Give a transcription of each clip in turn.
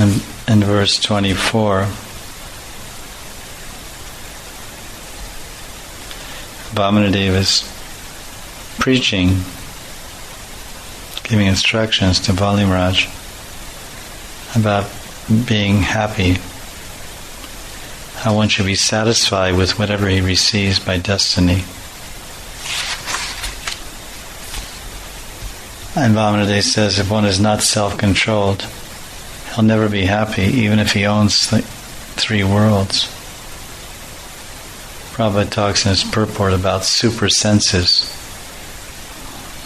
in verse 24, Mahanidhi is preaching, giving instructions to Bali Maharaj about being happy, how one should be satisfied with whatever he receives by destiny. And Mahanidhi says if one is not self-controlled, he'll never be happy, even if he owns the 3 worlds. Prabhupada talks in his purport about super senses.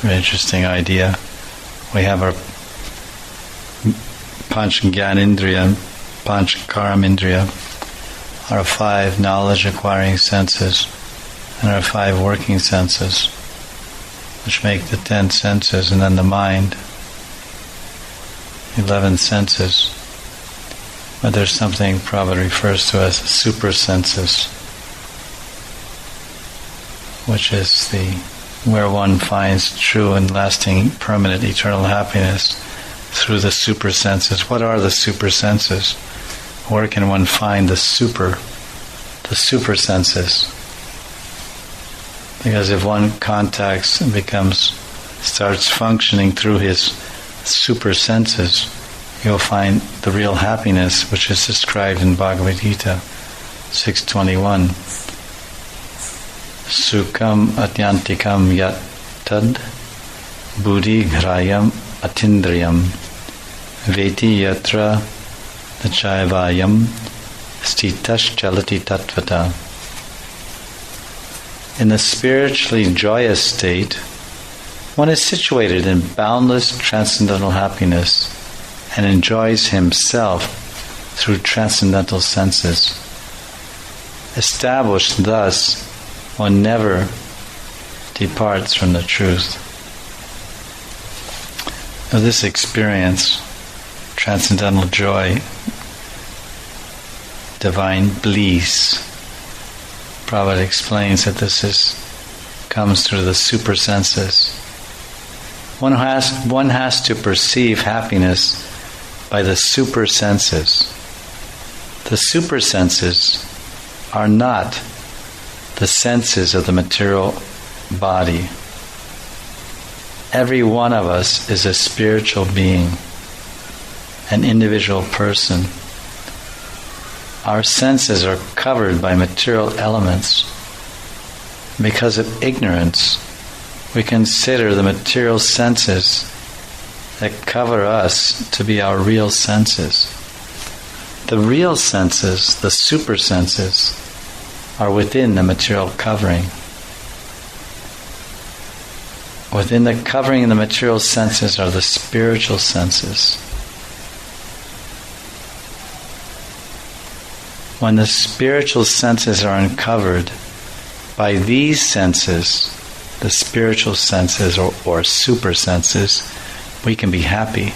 Very interesting idea. We have our Panch Gyanindriya, Panch Karamindriya, our 5 knowledge-acquiring senses, and our 5 working senses, which make the 10 senses, and then the mind, 11 senses. But there's something Prabhupada refers to as super senses, which is where one finds true and lasting, permanent, eternal happiness through the super senses. What are the super senses? Where can one find the super senses? Because if one contacts and starts functioning through his super senses, you'll find the real happiness, which is described in Bhagavad Gita 6:21. Sukham atyantikam yat tad buddhi grayam atindriyam veti yatra nachayavayam stitash chalati tatvata. In the spiritually joyous state, one is situated in boundless transcendental happiness and enjoys himself through transcendental senses. Established thus, one never departs from the truth. Now this experience, transcendental joy, divine bliss, Prabhupada explains that this comes through the super senses. One has to perceive happiness by the super senses. The super senses are not the senses of the material body. Every one of us is a spiritual being, an individual person. Our senses are covered by material elements. Because of ignorance, we consider the material senses that cover us to be our real senses. The real senses, the super senses, are within the material covering. Within the covering of the material senses are the spiritual senses. When the spiritual senses are uncovered by these senses, the spiritual senses or super senses, we can be happy.